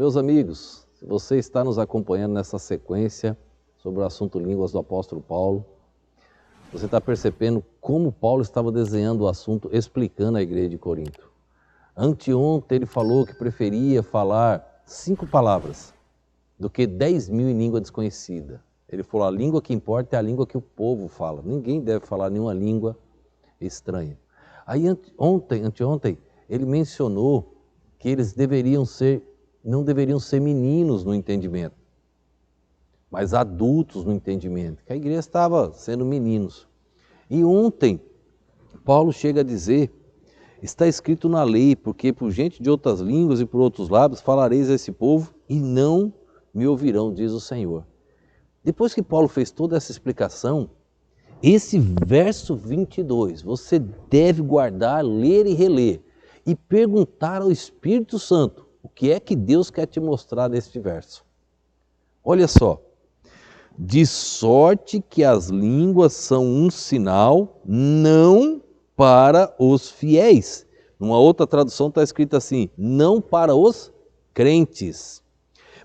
Meus amigos, se você está nos acompanhando nessa sequência sobre o assunto línguas do apóstolo Paulo, você está percebendo como Paulo estava desenhando o assunto, explicando a igreja de Corinto. Anteontem ele falou que preferia falar 5 palavras do que 10.000 em língua desconhecida. Ele falou, a língua que importa é a língua que o povo fala. Ninguém deve falar nenhuma língua estranha. Aí anteontem, ele mencionou que eles não deveriam ser meninos no entendimento, mas adultos no entendimento, que a igreja estava sendo meninos. E ontem, Paulo chega a dizer, está escrito na lei, porque por gente de outras línguas e por outros lábios falareis a esse povo e não me ouvirão, diz o Senhor. Depois que Paulo fez toda essa explicação, esse verso 22, você deve guardar, ler e reler e perguntar ao Espírito Santo o que é que Deus quer te mostrar neste verso. Olha só, de sorte que as línguas são um sinal não para os fiéis. Numa outra tradução está escrito assim, não para os crentes,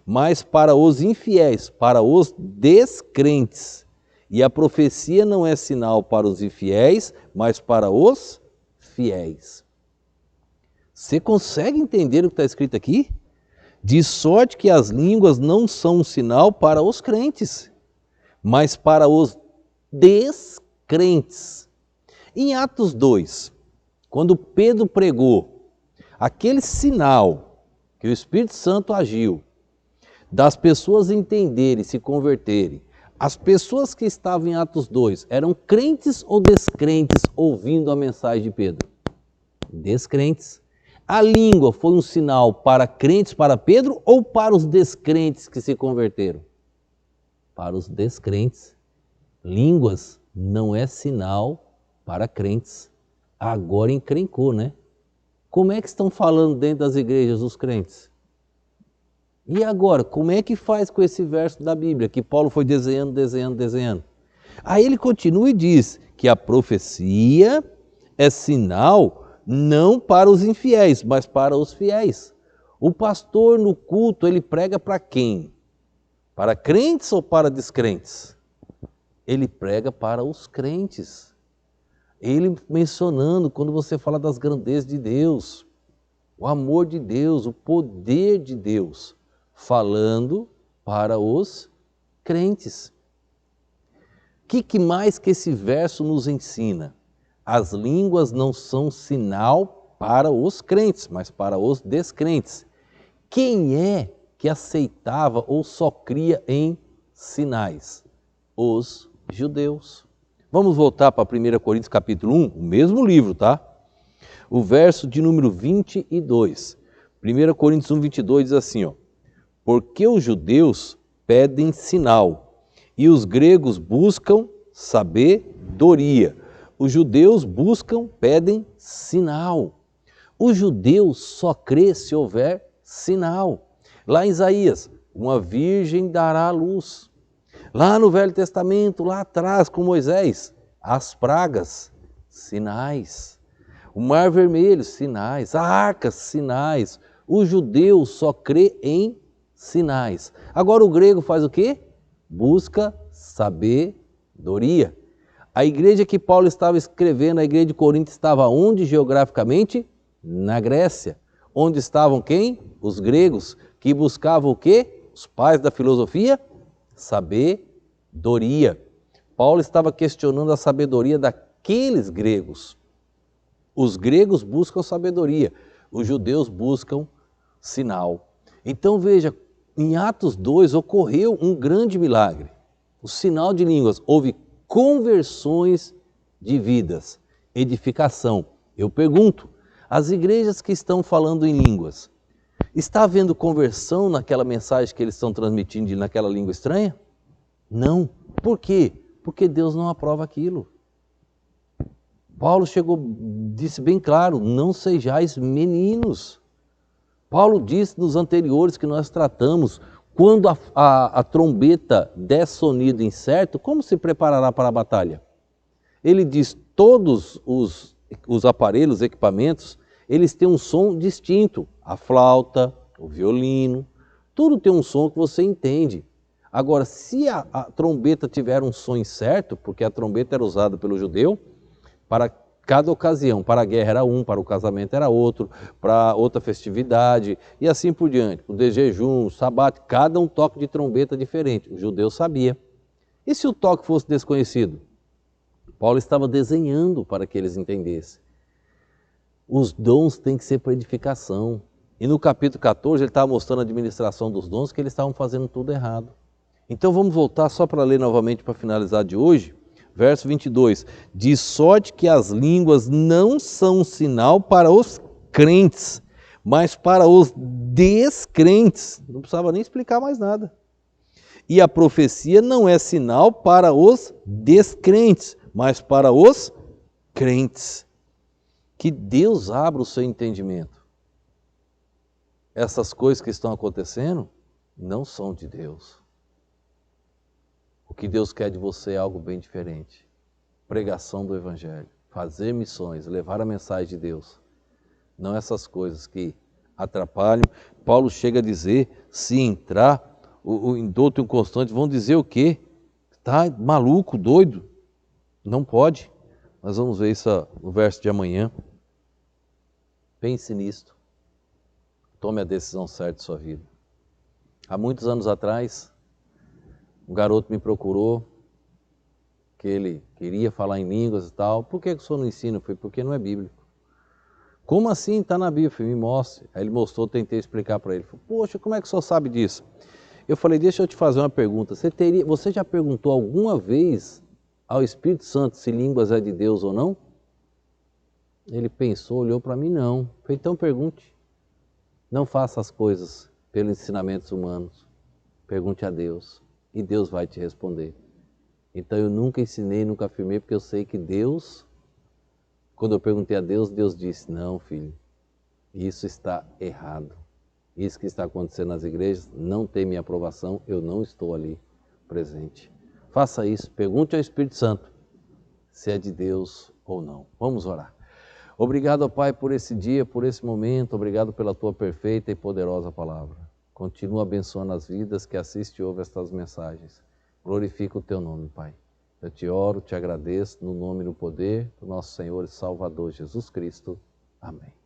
mas para os infiéis, para os descrentes. E a profecia não é sinal para os infiéis, mas para os fiéis. Você consegue entender o que está escrito aqui? De sorte que as línguas não são um sinal para os crentes, mas para os descrentes. Em Atos 2, quando Pedro pregou, aquele sinal que o Espírito Santo agiu, das pessoas entenderem, se converterem, as pessoas que estavam em Atos 2 eram crentes ou descrentes ouvindo a mensagem de Pedro? Descrentes. A língua foi um sinal para crentes, para Pedro, ou para os descrentes que se converteram? Para os descrentes. Línguas não é sinal para crentes. Agora encrencou, né? Como é que estão falando dentro das igrejas os crentes? E agora, como é que faz com esse verso da Bíblia que Paulo foi desenhando? Aí ele continua e diz que a profecia é sinal não para os infiéis, mas para os fiéis. O pastor no culto, ele prega para quem? Para crentes ou para descrentes? Ele prega para os crentes. Ele mencionando, quando você fala das grandezas de Deus, o amor de Deus, o poder de Deus, falando para os crentes. O que mais que esse verso nos ensina? As línguas não são sinal para os crentes, mas para os descrentes. Quem é que aceitava ou só cria em sinais? Os judeus. Vamos voltar para 1 Coríntios capítulo 1, o mesmo livro, tá? O verso de número 22. 1 Coríntios 1, 22 diz assim, ó. Porque os judeus pedem sinal e os gregos buscam sabedoria. Os judeus pedem sinal. O judeu só crê se houver sinal. Lá em Isaías, uma virgem dará à luz. Lá no Velho Testamento, lá atrás com Moisés, as pragas, sinais. O Mar Vermelho, sinais. A arca, sinais. O judeu só crê em sinais. Agora o grego faz o quê? Busca sabedoria. A igreja que Paulo estava escrevendo, a igreja de Corinto, estava onde geograficamente? Na Grécia. Onde estavam quem? Os gregos, que buscavam o quê? Os pais da filosofia? Sabedoria. Paulo estava questionando a sabedoria daqueles gregos. Os gregos buscam sabedoria, os judeus buscam sinal. Então veja, em Atos 2 ocorreu um grande milagre. O sinal de línguas, houve conversões de vidas, edificação. Eu pergunto, as igrejas que estão falando em línguas, está havendo conversão naquela mensagem que eles estão transmitindo naquela língua estranha? Não. Por quê? Porque Deus não aprova aquilo. Paulo disse bem claro, não sejais meninos. Paulo disse nos anteriores que nós tratamos, quando a trombeta der sonido incerto, como se preparará para a batalha? Ele diz, todos os aparelhos, os equipamentos, eles têm um som distinto. A flauta, o violino, Tudo tem um som que você entende. Agora, se a trombeta tiver um som incerto, porque a trombeta era usada pelo judeu para cada ocasião, para a guerra era um, para o casamento era outro, para outra festividade e assim por diante. O de jejum, o sabate, cada um toque de trombeta diferente. O judeu sabia. E se o toque fosse desconhecido? Paulo estava desenhando para que eles entendessem. Os dons têm que ser para edificação. E no capítulo 14 ele estava mostrando a administração dos dons, que eles estavam fazendo tudo errado. Então vamos voltar só para ler novamente para finalizar de hoje. Verso 22. De sorte que as línguas não são um sinal para os crentes, mas para os descrentes. Não precisava nem explicar mais nada. E a profecia não é sinal para os descrentes, mas para os crentes. Que Deus abra o seu entendimento. Essas coisas que estão acontecendo não são de Deus. O que Deus quer de você é algo bem diferente. Pregação do Evangelho, fazer missões, levar a mensagem de Deus. Não essas coisas que atrapalham. Paulo chega a dizer, se entrar o indulto e o constante, vão dizer o quê? Está maluco, doido? Não pode. Nós vamos ver isso no verso de amanhã. Pense nisto. Tome a decisão certa de sua vida. Há muitos anos atrás, um garoto me procurou, que ele queria falar em línguas e tal. Por que o senhor não ensina? Eu falei, porque não é bíblico. Como assim? Está na Bíblia. Eu falei, me mostre. Aí ele mostrou, eu tentei explicar para ele. Ele falou, poxa, como é que o senhor sabe disso? Eu falei, deixa eu te fazer uma pergunta. Você já perguntou alguma vez ao Espírito Santo se línguas é de Deus ou não? Ele pensou, olhou para mim, não. Eu falei, então pergunte. Não faça as coisas pelos ensinamentos humanos. Pergunte a Deus e Deus vai te responder. Então eu nunca ensinei, nunca afirmei, porque eu sei que Deus, quando eu perguntei a Deus, Deus disse, não, filho, isso está errado. Isso que está acontecendo nas igrejas não tem minha aprovação, eu não estou ali presente. Faça isso, pergunte ao Espírito Santo se é de Deus ou não. Vamos orar. Obrigado, Pai, por esse dia, por esse momento, obrigado pela Tua perfeita e poderosa palavra. Continua abençoando as vidas que assistem e ouvem estas mensagens. Glorifica o Teu nome, Pai. Eu te oro, te agradeço, no nome e no poder do nosso Senhor e Salvador Jesus Cristo. Amém.